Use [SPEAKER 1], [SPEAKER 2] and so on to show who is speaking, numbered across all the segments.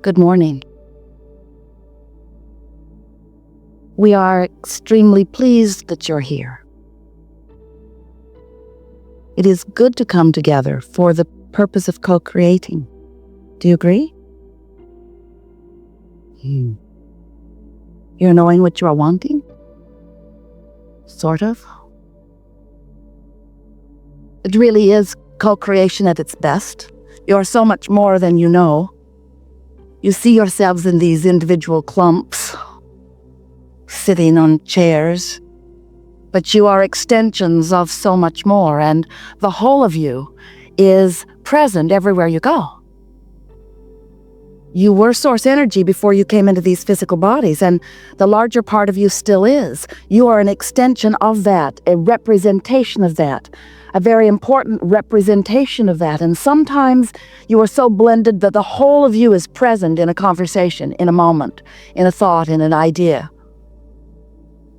[SPEAKER 1] Good morning. We are extremely pleased that you're here. It is good to come together for the purpose of co-creating. Do you agree? You're knowing what you are wanting? Sort of. It really is co-creation at its best. You're so much more than you know. You see yourselves in these individual clumps, sitting on chairs, but you are extensions of so much more, and the whole of you is present everywhere you go. You were source energy before you came into these physical bodies, and the larger part of you still is. You are an extension of that, a representation of that, a very important representation of that. And sometimes you are so blended that the whole of you is present in a conversation, in a moment, in a thought, in an idea.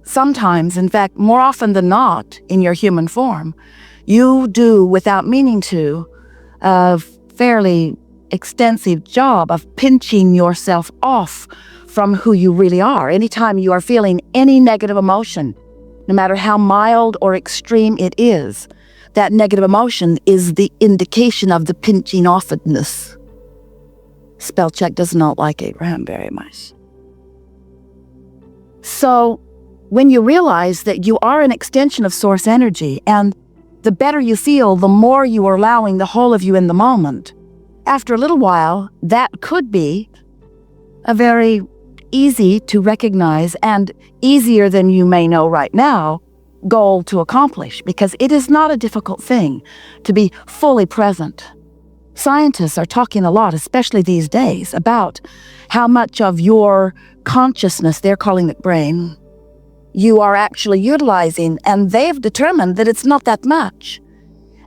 [SPEAKER 1] Sometimes, in fact, more often than not, in your human form, you do, without meaning to, a fairly extensive job of pinching yourself off from who you really are. Anytime you are feeling any negative emotion, no matter how mild or extreme it is, that negative emotion is the indication of the pinching offedness. Spell check does not like Abraham very much. So, when you realize that you are an extension of source energy, and the better you feel, the more you are allowing the whole of you in the moment, after a little while, that could be a very easy to recognize and easier than you may know right now goal to accomplish, because it is not a difficult thing to be fully present. Scientists are talking a lot, especially these days, about how much of your consciousness, they're calling it brain, you are actually utilizing, and they've determined that it's not that much.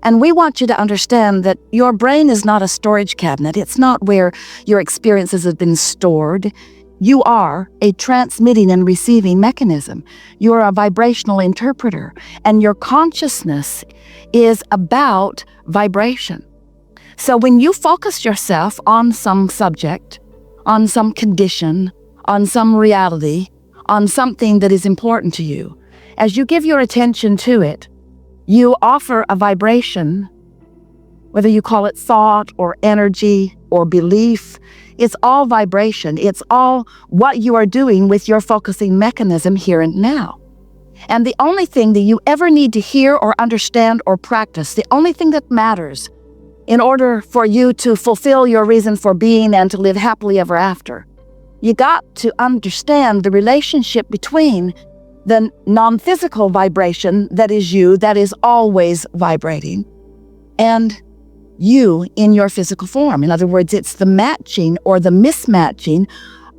[SPEAKER 1] And we want you to understand that your brain is not a storage cabinet. It's not where your experiences have been stored. You are a transmitting and receiving mechanism. You're a vibrational interpreter, and your consciousness is about vibration. So when you focus yourself on some subject, on some condition, on some reality, on something that is important to you, as you give your attention to it, you offer a vibration, whether you call it thought or energy or belief. It's all vibration. It's all what you are doing with your focusing mechanism here and now. And the only thing that you ever need to hear or understand or practice, the only thing that matters in order for you to fulfill your reason for being and to live happily ever after, you got to understand the relationship between the non-physical vibration that is you, that is always vibrating, and you in your physical form. In other words, it's the matching or the mismatching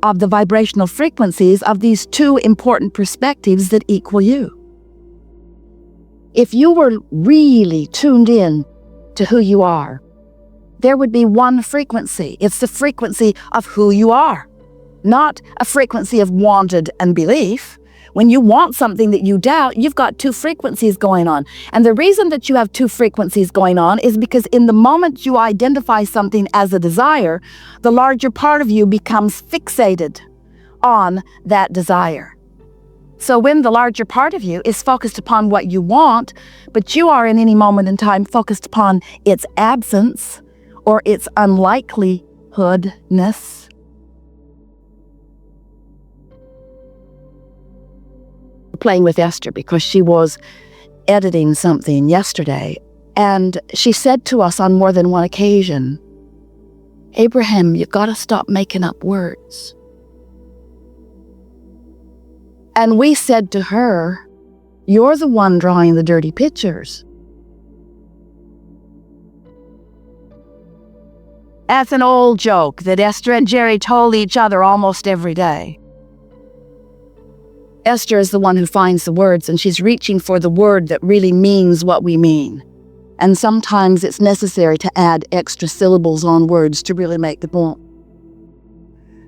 [SPEAKER 1] of the vibrational frequencies of these two important perspectives that equal you. If you were really tuned in to who you are, there would be one frequency. It's the frequency of who you are, not a frequency of wanted and belief. When you want something that you doubt, you've got two frequencies going on. And the reason that you have two frequencies going on is because in the moment you identify something as a desire, the larger part of you becomes fixated on that desire. So when the larger part of you is focused upon what you want, but you are in any moment in time focused upon its absence or its unlikelihoodness, playing with Esther because she was editing something yesterday, and she said to us on more than one occasion, Abraham, you've got to stop making up words. And we said to her, you're the one drawing the dirty pictures. That's an old joke that Esther and Jerry told each other almost every day. Esther is the one who finds the words, and she's reaching for the word that really means what we mean. And sometimes it's necessary to add extra syllables on words to really make the point.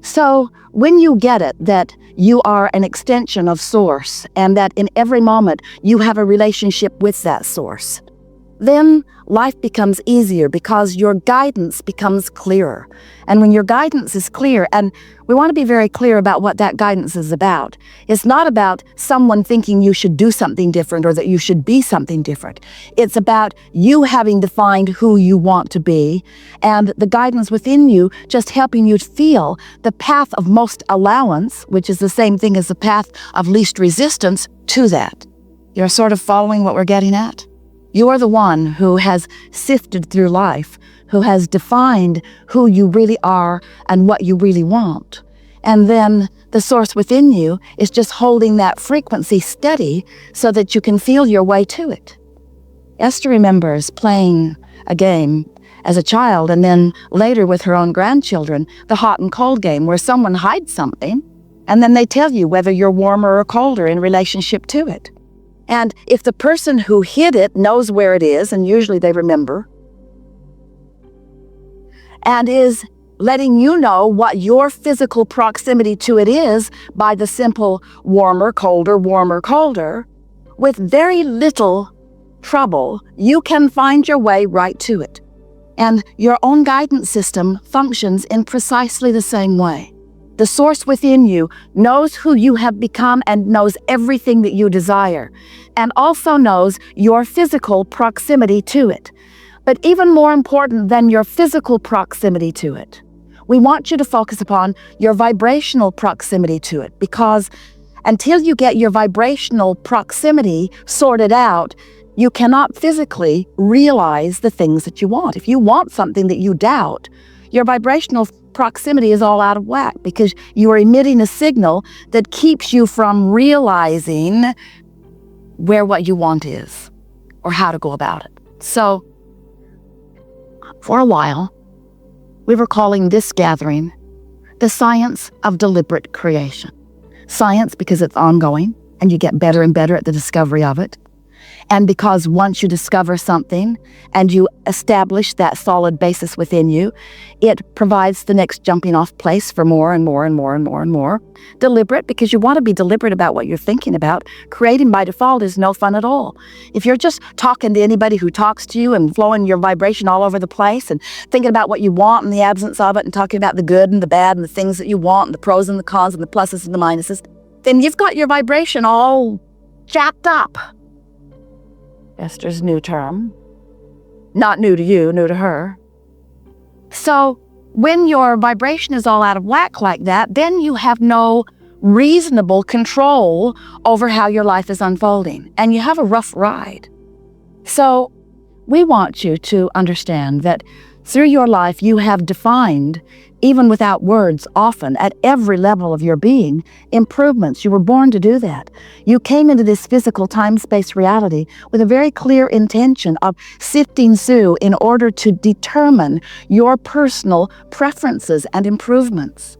[SPEAKER 1] So when you get it, that you are an extension of Source, and that in every moment you have a relationship with that Source, then life becomes easier because your guidance becomes clearer. And when your guidance is clear, and we want to be very clear about what that guidance is about. It's not about someone thinking you should do something different or that you should be something different. It's about you having defined who you want to be, and the guidance within you just helping you feel the path of most allowance, which is the same thing as the path of least resistance to that. You're sort of following what we're getting at? You are the one who has sifted through life, who has defined who you really are and what you really want. And then the source within you is just holding that frequency steady so that you can feel your way to it. Esther remembers playing a game as a child, and then later with her own grandchildren, the hot and cold game, where someone hides something, and then they tell you whether you're warmer or colder in relationship to it. And if the person who hid it knows where it is, and usually they remember, and is letting you know what your physical proximity to it is by the simple warmer, colder, with very little trouble, you can find your way right to it. And your own guidance system functions in precisely the same way. The source within you knows who you have become and knows everything that you desire, and also knows your physical proximity to it. But even more important than your physical proximity to it, we want you to focus upon your vibrational proximity to it, because until you get your vibrational proximity sorted out, you cannot physically realize the things that you want. If you want something that you doubt, your vibrational proximity is all out of whack because you are emitting a signal that keeps you from realizing where what you want is or how to go about it. So, for a while, we were calling this gathering the science of deliberate creation. Science because it's ongoing and you get better and better at the discovery of it. And because once you discover something and you establish that solid basis within you, it provides the next jumping off place for more and more and more and more and more. Deliberate because you want to be deliberate about what you're thinking about. Creating by default is no fun at all. If you're just talking to anybody who talks to you and flowing your vibration all over the place and thinking about what you want in the absence of it and talking about the good and the bad and the things that you want and the pros and the cons and the pluses and the minuses, then you've got your vibration all jacked up. Esther's new term. Not new to you, new to her. So when your vibration is all out of whack like that, then you have no reasonable control over how your life is unfolding, and you have a rough ride. So we want you to understand that through your life you have defined, even without words, often at every level of your being, improvements. You were born to do that. You came into this physical time-space reality with a very clear intention of sifting through in order to determine your personal preferences and improvements.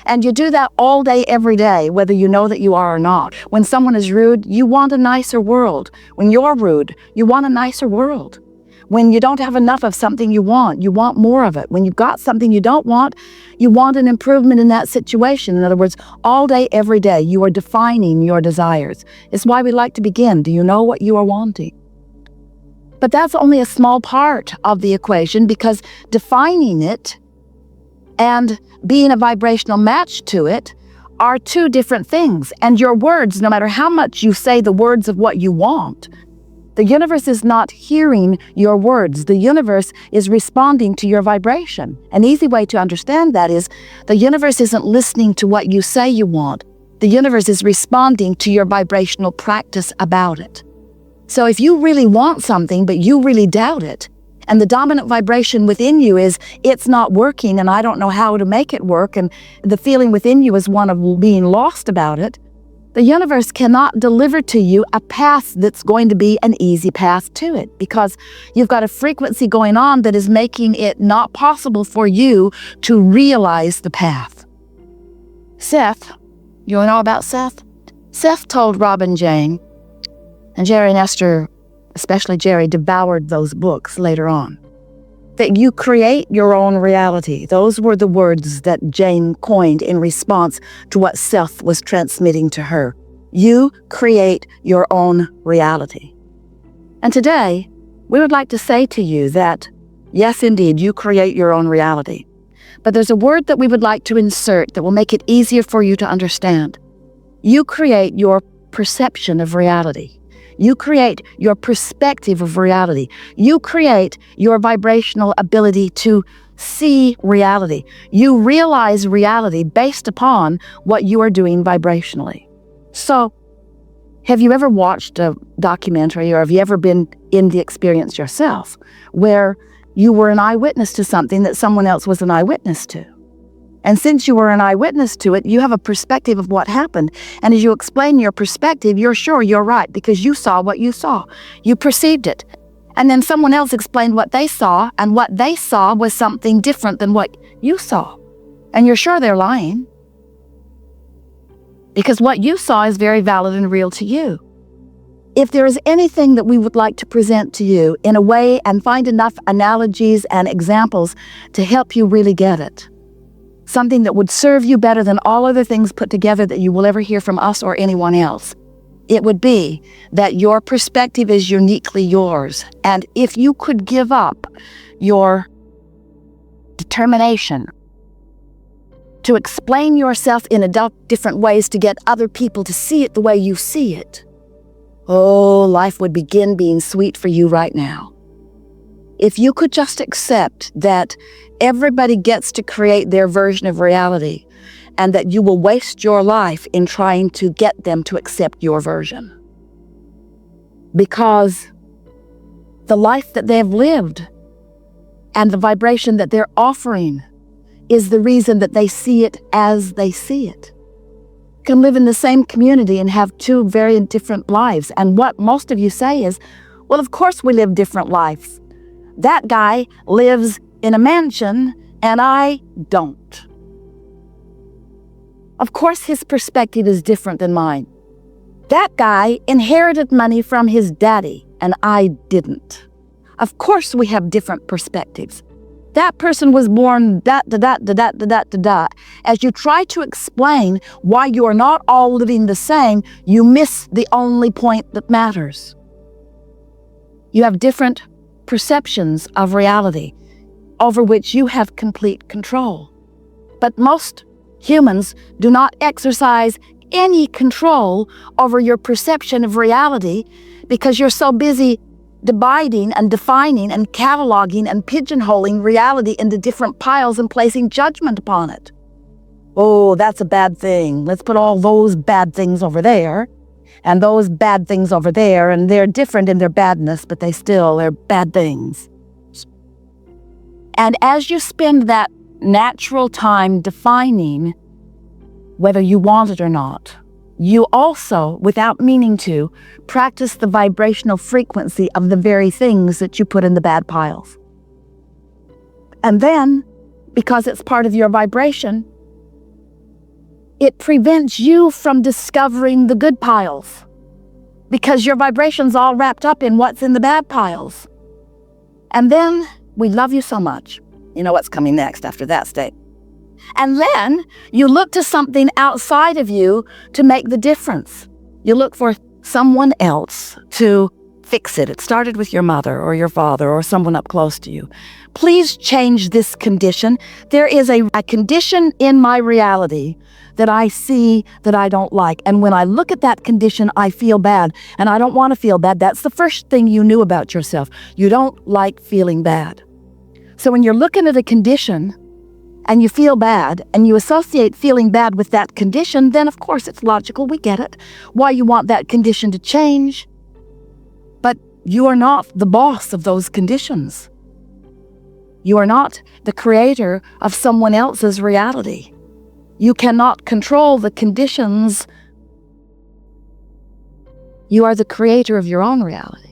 [SPEAKER 1] And you do that all day, every day, whether you know that you are or not. When someone is rude, you want a nicer world. When you're rude, you want a nicer world. When you don't have enough of something you want more of it. When you've got something you don't want, you want an improvement in that situation. In other words, all day, every day, you are defining your desires. It's why we like to begin. Do you know what you are wanting? But that's only a small part of the equation, because defining it and being a vibrational match to it are two different things. And your words, no matter how much you say the words of what you want, the universe is not hearing your words. The universe is responding to your vibration. An easy way to understand that is the universe isn't listening to what you say you want. The universe is responding to your vibrational practice about it. So if you really want something, but you really doubt it, and the dominant vibration within you is, it's not working and I don't know how to make it work, and the feeling within you is one of being lost about it, the universe cannot deliver to you a path that's going to be an easy path to it, because you've got a frequency going on that is making it not possible for you to realize the path. Seth, you know about Seth? Seth told Robin Jane, and Jerry and Esther, especially Jerry, devoured those books later on, that you create your own reality. Those were the words that Jane coined in response to what Seth was transmitting to her. You create your own reality. And today, we would like to say to you that, yes, indeed, you create your own reality. But there's a word that we would like to insert that will make it easier for you to understand. You create your perception of reality. You create your perspective of reality. You create your vibrational ability to see reality. You realize reality based upon what you are doing vibrationally. So, have you ever watched a documentary, or have you ever been in the experience yourself where you were an eyewitness to something that someone else was an eyewitness to? And since you were an eyewitness to it, you have a perspective of what happened. And as you explain your perspective, you're sure you're right because you saw what you saw. You perceived it. And then someone else explained what they saw, and what they saw was something different than what you saw. And you're sure they're lying, because what you saw is very valid and real to you. If there is anything that we would like to present to you in a way and find enough analogies and examples to help you really get it, something that would serve you better than all other things put together that you will ever hear from us or anyone else, it would be that your perspective is uniquely yours. And if you could give up your determination to explain yourself in different ways to get other people to see it the way you see it, oh, life would begin being sweet for you right now. If you could just accept that everybody gets to create their version of reality, and that you will waste your life in trying to get them to accept your version. Because the life that they've lived and the vibration that they're offering is the reason that they see it as they see it. You can live in the same community and have two very different lives. And what most of you say is, well, of course we live different lives. That guy lives in a mansion and I don't. Of course his perspective is different than mine. That guy inherited money from his daddy and I didn't. Of course we have different perspectives. That person was born da. As you try to explain why you are not all living the same, you miss the only point that matters. You have different perceptions of reality over which you have complete control. But most humans do not exercise any control over your perception of reality because you're so busy dividing and defining and cataloging and pigeonholing reality into different piles and placing judgment upon it. Oh, that's a bad thing. Let's put all those bad things over there and those bad things over there, and they're different in their badness, but they're bad things. And as you spend that natural time defining whether you want it or not, you also, without meaning to, practice the vibrational frequency of the very things that you put in the bad piles. And then, because it's part of your vibration, it prevents you from discovering the good piles, because your vibration's all wrapped up in what's in the bad piles. And then, we love you so much. You know what's coming next after that state. And then you look to something outside of you to make the difference. You look for someone else to fix it. It started with your mother or your father or someone up close to you. Please change this condition. There is a condition in my reality that I see that I don't like. And when I look at that condition, I feel bad. And I don't want to feel bad. That's the first thing you knew about yourself. You don't like feeling bad. So when you're looking at a condition and you feel bad and you associate feeling bad with that condition, then of course it's logical, we get it, why you want that condition to change. But you are not the boss of those conditions. You are not the creator of someone else's reality. You cannot control the conditions. You are the creator of your own reality.